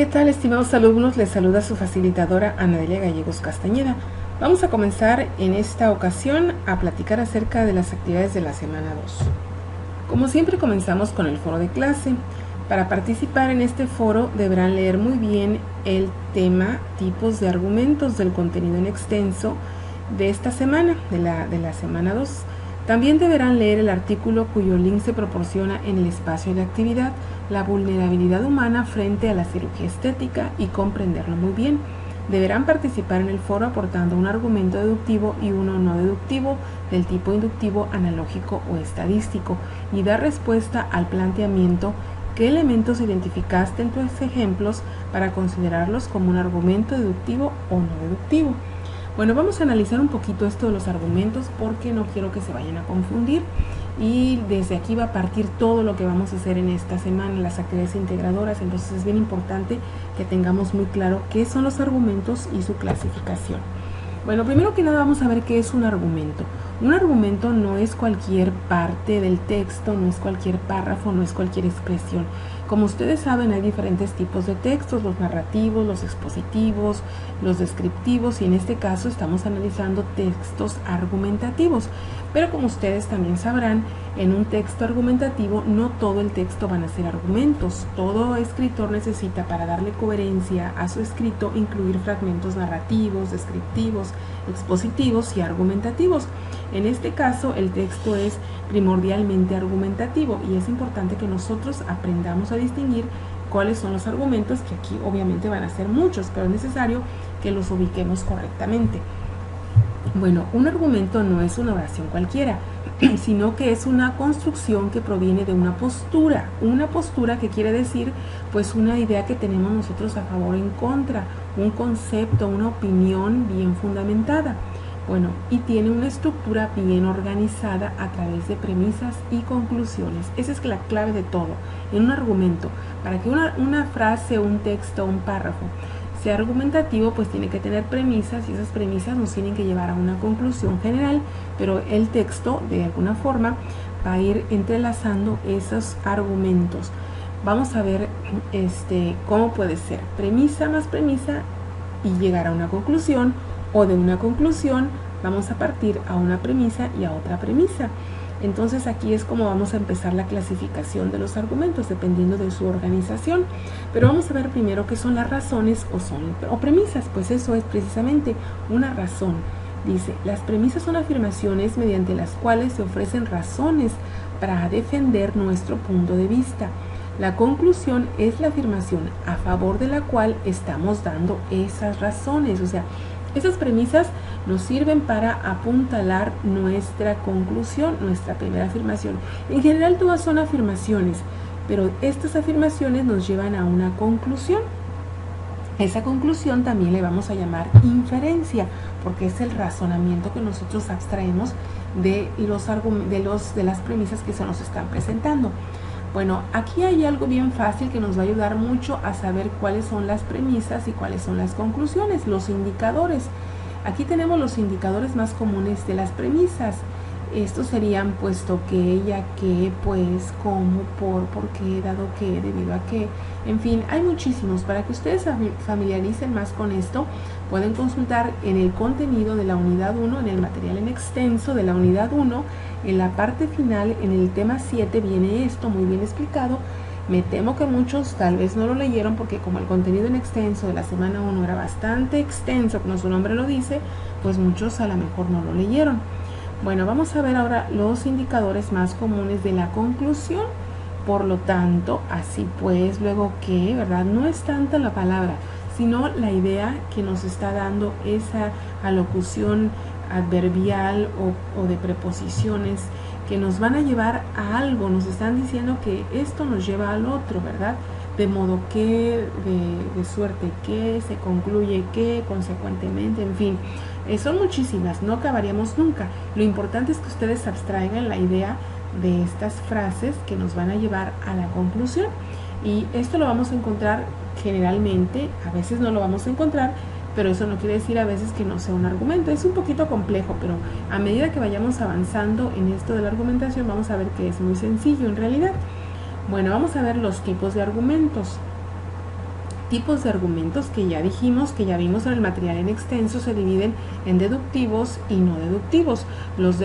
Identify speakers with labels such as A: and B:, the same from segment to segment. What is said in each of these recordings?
A: ¿Qué tal, estimados alumnos? Les saluda su facilitadora Ana Delia Gallegos Castañeda. Vamos a comenzar en esta ocasión a platicar acerca de las actividades de la semana 2. Como siempre, comenzamos con el foro de clase. Para participar en este foro deberán leer muy bien el tema tipos de argumentos del contenido en extenso de esta semana, de la semana 2. También deberán leer el artículo cuyo link se proporciona en el espacio de actividad, la vulnerabilidad humana frente a la cirugía estética, y comprenderlo muy bien. Deberán participar en el foro aportando un argumento deductivo y uno no deductivo del tipo inductivo, analógico o estadístico, y dar respuesta al planteamiento: ¿qué elementos identificaste en tus ejemplos para considerarlos como un argumento deductivo o no deductivo? Bueno, vamos a analizar un poquito esto de los argumentos porque no quiero que se vayan a confundir, y desde aquí va a partir todo lo que vamos a hacer en esta semana, las actividades integradoras. Entonces es bien importante que tengamos muy claro qué son los argumentos y su clasificación. Bueno, primero que nada vamos a ver qué es un argumento. Un argumento no es cualquier parte del texto, no es cualquier párrafo, no es cualquier expresión. Como ustedes saben, hay diferentes tipos de textos: los narrativos, los expositivos, los descriptivos, y en este caso estamos analizando textos argumentativos. Pero como ustedes también sabrán, en un texto argumentativo no todo el texto van a ser argumentos. Todo escritor necesita, para darle coherencia a su escrito, incluir fragmentos narrativos, descriptivos, expositivos y argumentativos. En este caso, el texto es primordialmente argumentativo, y es importante que nosotros aprendamos a distinguir cuáles son los argumentos, que aquí obviamente van a ser muchos, pero es necesario que los ubiquemos correctamente. Bueno, un argumento no es una oración cualquiera, sino que es una construcción que proviene de una postura que quiere decir pues una idea que tenemos nosotros a favor o en contra, un concepto, una opinión bien fundamentada. Bueno, y tiene una estructura bien organizada a través de premisas y conclusiones. Esa es la clave de todo en un argumento. Para que una frase, un texto, un párrafo sea argumentativo, pues tiene que tener premisas, y esas premisas nos tienen que llevar a una conclusión general, pero el texto de alguna forma va a ir entrelazando esos argumentos. Vamos a ver cómo puede ser premisa más premisa y llegar a una conclusión, o de una conclusión vamos a partir a una premisa y a otra premisa. Entonces aquí es como vamos a empezar la clasificación de los argumentos, dependiendo de su organización. Pero vamos a ver primero qué son las razones o premisas. Pues eso es precisamente una razón. Dice: las premisas son afirmaciones mediante las cuales se ofrecen razones para defender nuestro punto de vista. La conclusión es la afirmación a favor de la cual estamos dando esas razones. O sea, esas premisas nos sirven para apuntalar nuestra conclusión, nuestra primera afirmación. En general todas son afirmaciones, pero estas afirmaciones nos llevan a una conclusión. Esa conclusión también le vamos a llamar inferencia, porque es el razonamiento que nosotros abstraemos de las premisas que se nos están presentando. Bueno, aquí hay algo bien fácil que nos va a ayudar mucho a saber cuáles son las premisas y cuáles son las conclusiones: los indicadores. Aquí tenemos los indicadores más comunes de las premisas. Estos serían puesto que, ya que, pues, cómo, por qué, dado que, debido a que. En fin, hay muchísimos. Para que ustedes se familiaricen más con esto, pueden consultar en el contenido de la unidad 1, en el material en extenso de la unidad 1, en la parte final, en el tema 7, viene esto muy bien explicado. Me temo que muchos tal vez no lo leyeron, porque como el contenido en extenso de la semana 1 era bastante extenso, como su nombre lo dice, pues muchos a lo mejor no lo leyeron. Bueno, vamos a ver ahora los indicadores más comunes de la conclusión. Por lo tanto, así pues, luego que, ¿verdad? No es tanta la palabra, sino la idea que nos está dando esa alocución adverbial o de preposiciones que nos van a llevar a algo. Nos están diciendo que esto nos lleva al otro, ¿verdad? De modo que, de suerte que, se concluye que, consecuentemente, en fin. Son muchísimas, no acabaríamos nunca. Lo importante es que ustedes abstraigan la idea de estas frases que nos van a llevar a la conclusión. Y esto lo vamos a encontrar generalmente, a veces no lo vamos a encontrar, pero eso no quiere decir a veces que no sea un argumento. Es un poquito complejo, pero a medida que vayamos avanzando en esto de la argumentación, vamos a ver que es muy sencillo en realidad. Bueno, vamos a ver los tipos de argumentos. tipos de argumentos que ya dijimos, que ya vimos en el material en extenso, se dividen en deductivos y no deductivos. Los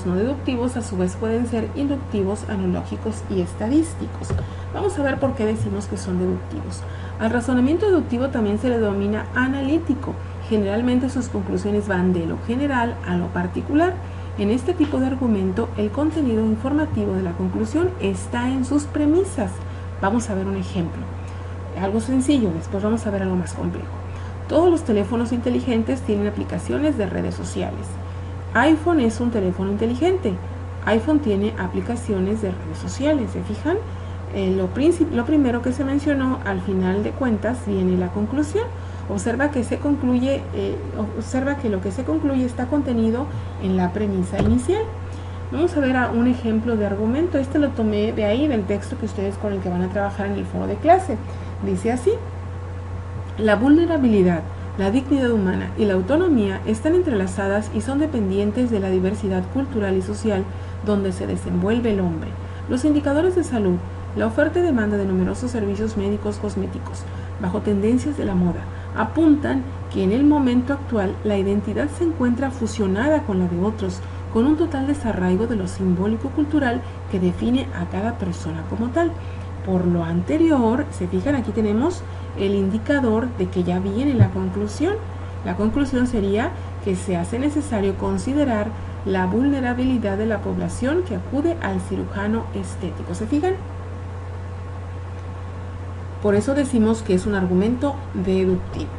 A: no deductivos a su vez pueden ser inductivos, analógicos y estadísticos. Vamos a ver por qué decimos que son deductivos. Al razonamiento deductivo también se le denomina analítico. Generalmente sus conclusiones van de lo general a lo particular. En este tipo de argumento, el contenido informativo de la conclusión está en sus premisas. Vamos a ver un ejemplo. Algo sencillo, después vamos a ver algo más complejo. Todos los teléfonos inteligentes tienen aplicaciones de redes sociales. iPhone es un teléfono inteligente. iPhone tiene aplicaciones de redes sociales, ¿se fijan? Lo primero que se mencionó, al final de cuentas viene la conclusión. Observa que lo que se concluye está contenido en la premisa inicial. Vamos a ver un ejemplo de argumento. Este lo tomé de ahí, del texto que ustedes con el que van a trabajar en el foro de clase. Dice así: la vulnerabilidad, la dignidad humana y la autonomía están entrelazadas y son dependientes de la diversidad cultural y social donde se desenvuelve el hombre. Los indicadores de salud, la oferta y demanda de numerosos servicios médicos cosméticos, bajo tendencias de la moda, apuntan que en el momento actual la identidad se encuentra fusionada con la de otros, con un total desarraigo de lo simbólico cultural que define a cada persona como tal. Por lo anterior, se fijan, aquí tenemos el indicador de que ya viene la conclusión. La conclusión sería que se hace necesario considerar la vulnerabilidad de la población que acude al cirujano estético. ¿Se fijan? Por eso decimos que es un argumento deductivo.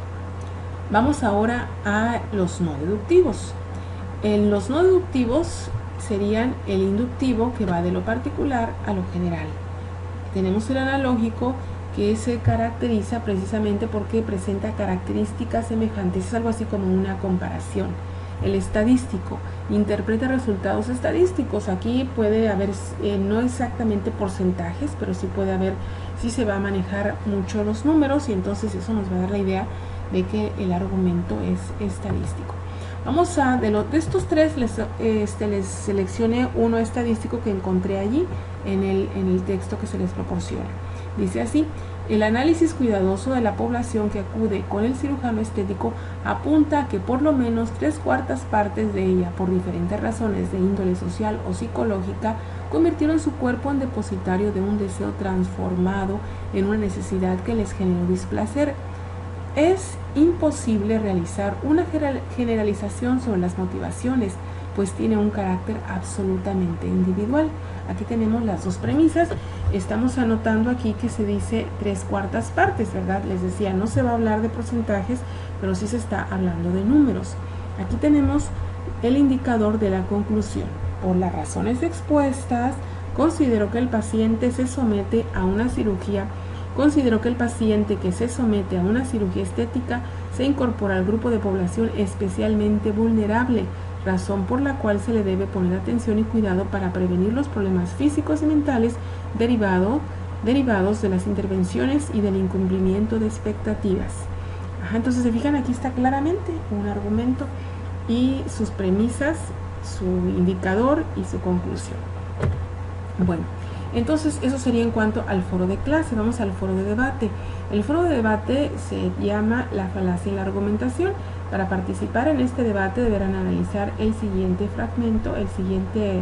A: Vamos ahora a los no deductivos. En los no deductivos serían el inductivo, que va de lo particular a lo general. Tenemos el analógico, que se caracteriza precisamente porque presenta características semejantes, es algo así como una comparación. El estadístico interpreta resultados estadísticos. Aquí puede haber, no exactamente porcentajes, pero sí puede haber, sí se va a manejar mucho los números, y entonces eso nos va a dar la idea de que el argumento es estadístico. Vamos a, de estos tres, les seleccioné uno estadístico que encontré allí en el texto que se les proporciona. Dice así: el análisis cuidadoso de la población que acude con el cirujano estético apunta a que por lo menos 3/4 partes de ella, por diferentes razones de índole social o psicológica, convirtieron su cuerpo en depositario de un deseo transformado en una necesidad que les generó displacer. Es imposible realizar una generalización sobre las motivaciones, pues tiene un carácter absolutamente individual. Aquí tenemos las dos premisas. Estamos anotando aquí que se dice 3/4 partes, ¿verdad? Les decía, no se va a hablar de porcentajes, pero sí se está hablando de números. Aquí tenemos el indicador de la conclusión. Por las razones expuestas, considero que el paciente se somete a una cirugía. Considero que el paciente que se somete a una cirugía estética se incorpora al grupo de población especialmente vulnerable, razón por la cual se le debe poner atención y cuidado para prevenir los problemas físicos y mentales derivados de las intervenciones y del incumplimiento de expectativas. Entonces se fijan, aquí está claramente un argumento y sus premisas, su indicador y su conclusión. Bueno, entonces eso sería en cuanto al foro de clase. Vamos al foro de debate. El foro de debate se llama la falacia en la argumentación. Para participar en este debate deberán analizar el siguiente fragmento, el siguiente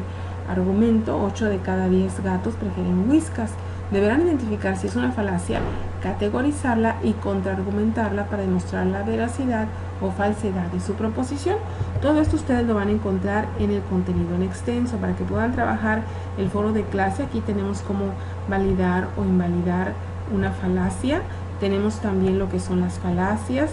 A: argumento: 8 de cada 10 gatos prefieren whiskas. Deberán identificar si es una falacia, categorizarla y contraargumentarla para demostrar la veracidad o falsedad de su proposición. Todo esto ustedes lo van a encontrar en el contenido en extenso para que puedan trabajar el foro de clase. Aquí tenemos cómo validar o invalidar una falacia. Tenemos también lo que son las falacias.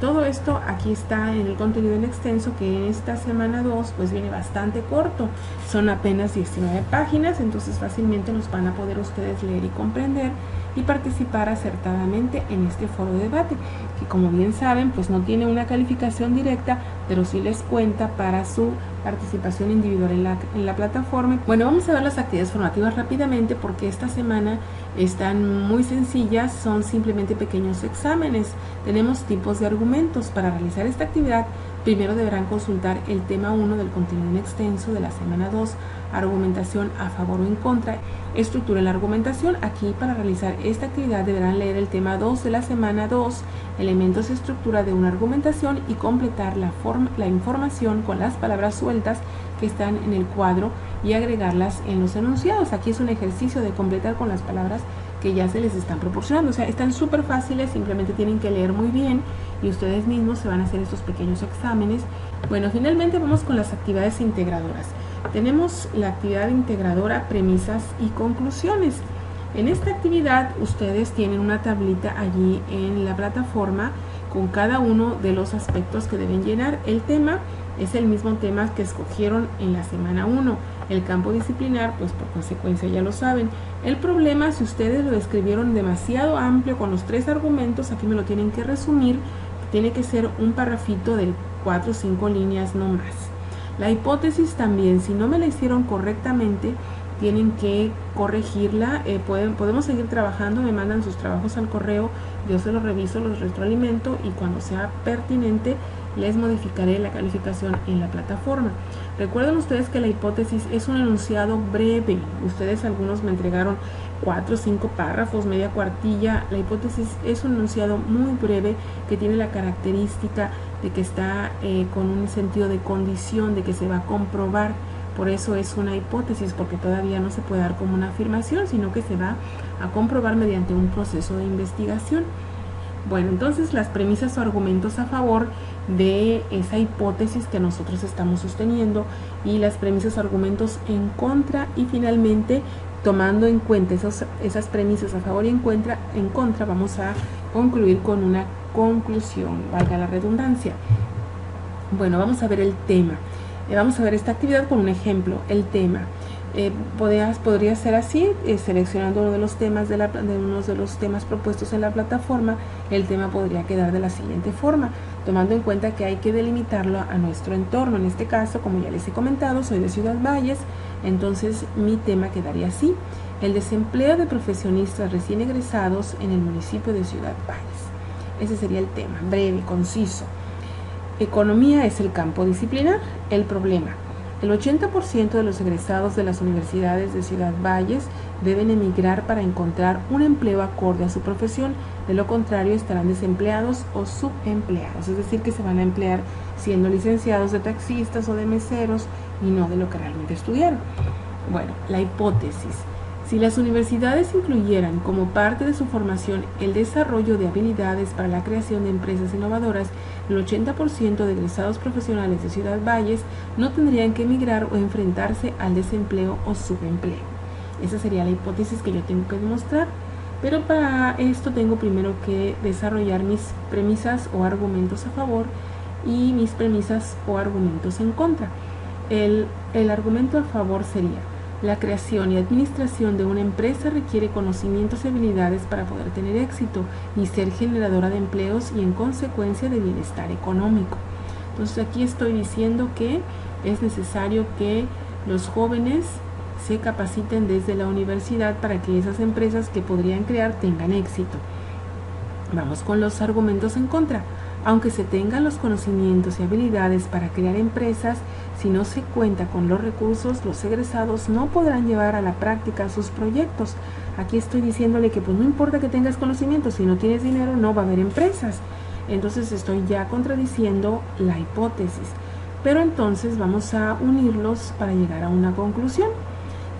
A: Todo esto aquí está en el contenido en extenso, que en esta semana 2 pues viene bastante corto, son apenas 19 páginas, entonces fácilmente los van a poder ustedes leer y comprender y participar acertadamente en este foro de debate, que como bien saben pues no tiene una calificación directa, pero sí les cuenta para su participación individual en la plataforma. Bueno, vamos a ver las actividades formativas rápidamente porque esta semana están muy sencillas, son simplemente pequeños exámenes. Tenemos tipos de argumentos. Para realizar esta actividad, primero deberán consultar el tema 1 del contenido en extenso de la semana 2 argumentación a favor o en contra, estructura la argumentación. Aquí para realizar esta actividad deberán leer el tema 2 de la semana 2, elementos y estructura de una argumentación, y completar la información con las palabras sueltas que están en el cuadro y agregarlas en los enunciados. Aquí es un ejercicio de completar con las palabras que ya se les están proporcionando. O sea, están súper fáciles, simplemente tienen que leer muy bien y ustedes mismos se van a hacer estos pequeños exámenes. Bueno, finalmente vamos con las actividades integradoras. Tenemos la actividad integradora, premisas y conclusiones. En esta actividad ustedes tienen una tablita allí en la plataforma con cada uno de los aspectos que deben llenar. El tema es el mismo tema que escogieron en la semana 1. El campo disciplinar, pues por consecuencia ya lo saben. El problema, si ustedes lo escribieron demasiado amplio con los 3 argumentos, aquí me lo tienen que resumir. Tiene que ser un parrafito de 4 o 5 líneas no más. La hipótesis también, si no me la hicieron correctamente, tienen que corregirla. Podemos seguir trabajando, me mandan sus trabajos al correo, yo se los reviso, los retroalimento y cuando sea pertinente les modificaré la calificación en la plataforma. Recuerden ustedes que la hipótesis es un enunciado breve. Ustedes algunos me entregaron 4 o 5 párrafos, media cuartilla. La hipótesis es un enunciado muy breve que tiene la característica de que está con un sentido de condición, de que se va a comprobar. Por eso es una hipótesis, porque todavía no se puede dar como una afirmación, sino que se va a comprobar mediante un proceso de investigación. Bueno, entonces las premisas o argumentos a favor de esa hipótesis que nosotros estamos sosteniendo y las premisas o argumentos en contra, y finalmente tomando en cuenta esas premisas a favor y en contra, vamos a concluir con una conclusión, valga la redundancia. Bueno, vamos a ver el tema. Vamos a ver esta actividad con un ejemplo. El tema podría ser así, seleccionando uno de los temas propuestos en la plataforma. El tema podría quedar de la siguiente forma, tomando en cuenta que hay que delimitarlo a nuestro entorno. En este caso, como ya les he comentado, soy de Ciudad Valles, entonces mi tema quedaría así: el desempleo de profesionistas recién egresados en el municipio de Ciudad Valles. Ese sería el tema, breve, conciso. Economía es el campo disciplinar. El problema: el 80% de los egresados de las universidades de Ciudad Valles deben emigrar para encontrar un empleo acorde a su profesión. De lo contrario, estarán desempleados o subempleados, es decir, que se van a emplear siendo licenciados de taxistas o de meseros y no de lo que realmente estudiaron. Bueno, la hipótesis: si las universidades incluyeran como parte de su formación el desarrollo de habilidades para la creación de empresas innovadoras, el 80% de egresados profesionales de Ciudad Valles no tendrían que emigrar o enfrentarse al desempleo o subempleo. Esa sería la hipótesis que yo tengo que demostrar, pero para esto tengo primero que desarrollar mis premisas o argumentos a favor y mis premisas o argumentos en contra. El argumento a favor sería: la creación y administración de una empresa requiere conocimientos y habilidades para poder tener éxito y ser generadora de empleos y en consecuencia de bienestar económico. Entonces aquí estoy diciendo que es necesario que los jóvenes se capaciten desde la universidad para que esas empresas que podrían crear tengan éxito. Vamos con los argumentos en contra. Aunque se tengan los conocimientos y habilidades para crear empresas, si no se cuenta con los recursos, los egresados no podrán llevar a la práctica sus proyectos. Aquí estoy diciéndole que pues no importa que tengas conocimientos, si no tienes dinero no va a haber empresas. Entonces estoy ya contradiciendo la hipótesis. Pero entonces vamos a unirlos para llegar a una conclusión.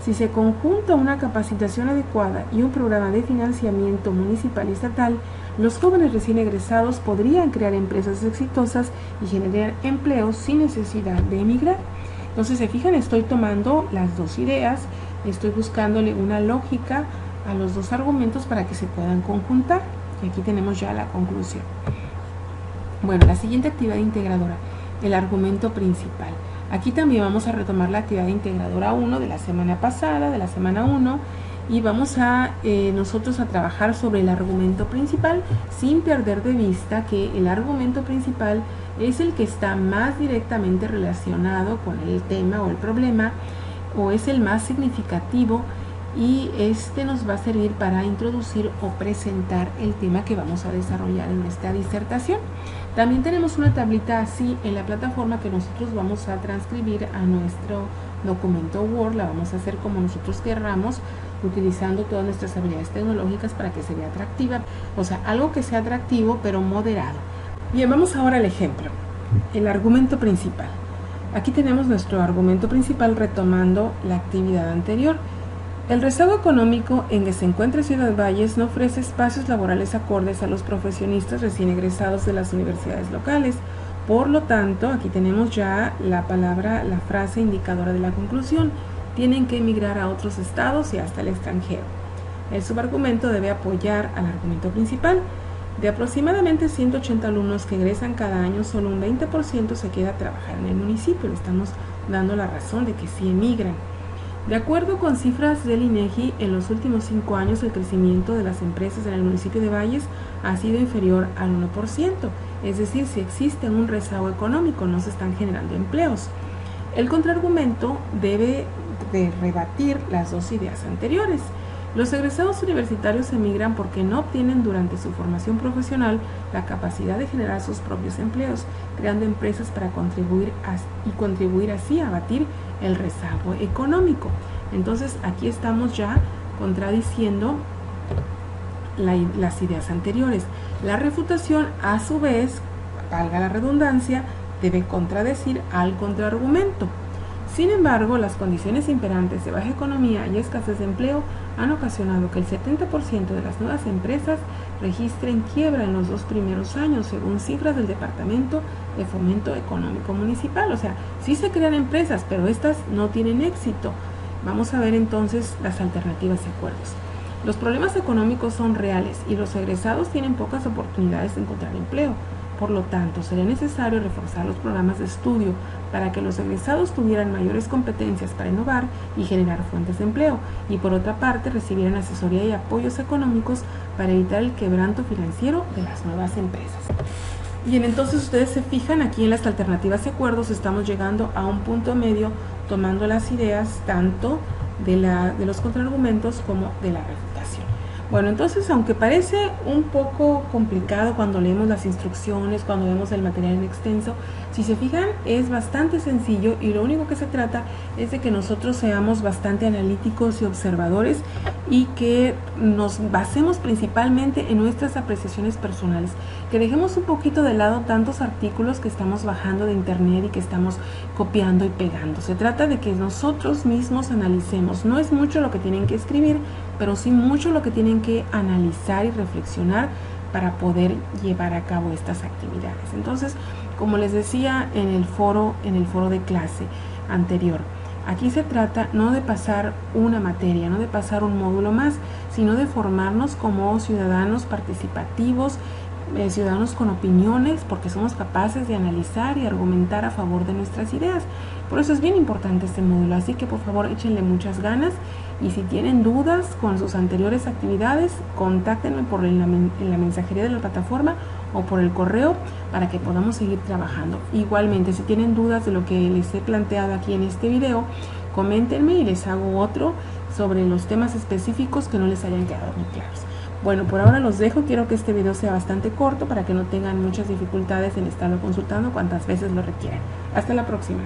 A: Si se conjunta una capacitación adecuada y un programa de financiamiento municipal y estatal, los jóvenes recién egresados podrían crear empresas exitosas y generar empleos sin necesidad de emigrar. Entonces, se fijan, estoy tomando las dos ideas, estoy buscándole una lógica a los dos argumentos para que se puedan conjuntar. Y aquí tenemos ya la conclusión. Bueno, la siguiente actividad integradora, el argumento principal. Aquí también vamos a retomar la actividad integradora 1 de la semana pasada, de la semana 1, y vamos a nosotros a trabajar sobre el argumento principal, sin perder de vista que el argumento principal es el que está más directamente relacionado con el tema o el problema, o es el más significativo, y este nos va a servir para introducir o presentar el tema que vamos a desarrollar en esta disertación. También tenemos una tablita así en la plataforma que nosotros vamos a transcribir a nuestro documento Word, la vamos a hacer como nosotros querramos, utilizando todas nuestras habilidades tecnológicas para que se vea atractiva, o sea, algo que sea atractivo pero moderado. Bien, vamos ahora al ejemplo, el argumento principal. Aquí tenemos nuestro argumento principal retomando la actividad anterior. El rezago económico en que se encuentra Ciudad Valles no ofrece espacios laborales acordes a los profesionistas recién egresados de las universidades locales. Por lo tanto, aquí tenemos ya la frase indicadora de la conclusión. Tienen que emigrar a otros estados y hasta el extranjero. El subargumento debe apoyar al argumento principal. De aproximadamente 180 alumnos que egresan cada año, solo un 20% se queda a trabajar en el municipio. Le estamos dando la razón de que sí emigran. De acuerdo con cifras del INEGI, en los últimos 5 años el crecimiento de las empresas en el municipio de Valles ha sido inferior al 1%, es decir, si existe un rezago económico, no se están generando empleos. El contraargumento debe de rebatir las dos ideas anteriores. Los egresados universitarios emigran porque no obtienen durante su formación profesional la capacidad de generar sus propios empleos, creando empresas para contribuir así a abatir el rezago económico. Entonces aquí estamos ya contradiciendo las ideas anteriores. La refutación, a su vez, valga la redundancia, debe contradecir al contraargumento. Sin embargo, las condiciones imperantes de baja economía y escasez de empleo han ocasionado que el 70% de las nuevas empresas registren quiebra en los 2 primeros años, según cifras del Departamento de Fomento Económico Municipal. O sea, sí se crean empresas, pero estas no tienen éxito. Vamos a ver entonces las alternativas y acuerdos. Los problemas económicos son reales y los egresados tienen pocas oportunidades de encontrar empleo. Por lo tanto, sería necesario reforzar los programas de estudio para que los egresados tuvieran mayores competencias para innovar y generar fuentes de empleo, y por otra parte recibieran asesoría y apoyos económicos para evitar el quebranto financiero de las nuevas empresas. Bien, entonces ustedes se fijan aquí en las alternativas y acuerdos, estamos llegando a un punto medio tomando las ideas tanto de los contraargumentos como de la refutación. Bueno, entonces, aunque parece un poco complicado cuando leemos las instrucciones, cuando vemos el material en extenso, si se fijan es bastante sencillo y lo único que se trata es de que nosotros seamos bastante analíticos y observadores y que nos basemos principalmente en nuestras apreciaciones personales, que dejemos un poquito de lado tantos artículos que estamos bajando de internet y que estamos copiando y pegando. Se trata de que nosotros mismos analicemos. No es mucho lo que tienen que escribir, pero sí mucho lo que tienen que analizar y reflexionar para poder llevar a cabo estas actividades. Entonces, como les decía en el foro de clase anterior, aquí se trata no de pasar una materia, no de pasar un módulo más, sino de formarnos como ciudadanos participativos, ciudadanos con opiniones, porque somos capaces de analizar y argumentar a favor de nuestras ideas. Por eso es bien importante este módulo, así que por favor échenle muchas ganas y si tienen dudas con sus anteriores actividades, contáctenme en la mensajería de la plataforma o por el correo para que podamos seguir trabajando. Igualmente, si tienen dudas de lo que les he planteado aquí en este video, coméntenme y les hago otro sobre los temas específicos que no les hayan quedado muy claros. Bueno, por ahora los dejo. Quiero que este video sea bastante corto para que no tengan muchas dificultades en estarlo consultando cuantas veces lo requieran. Hasta la próxima.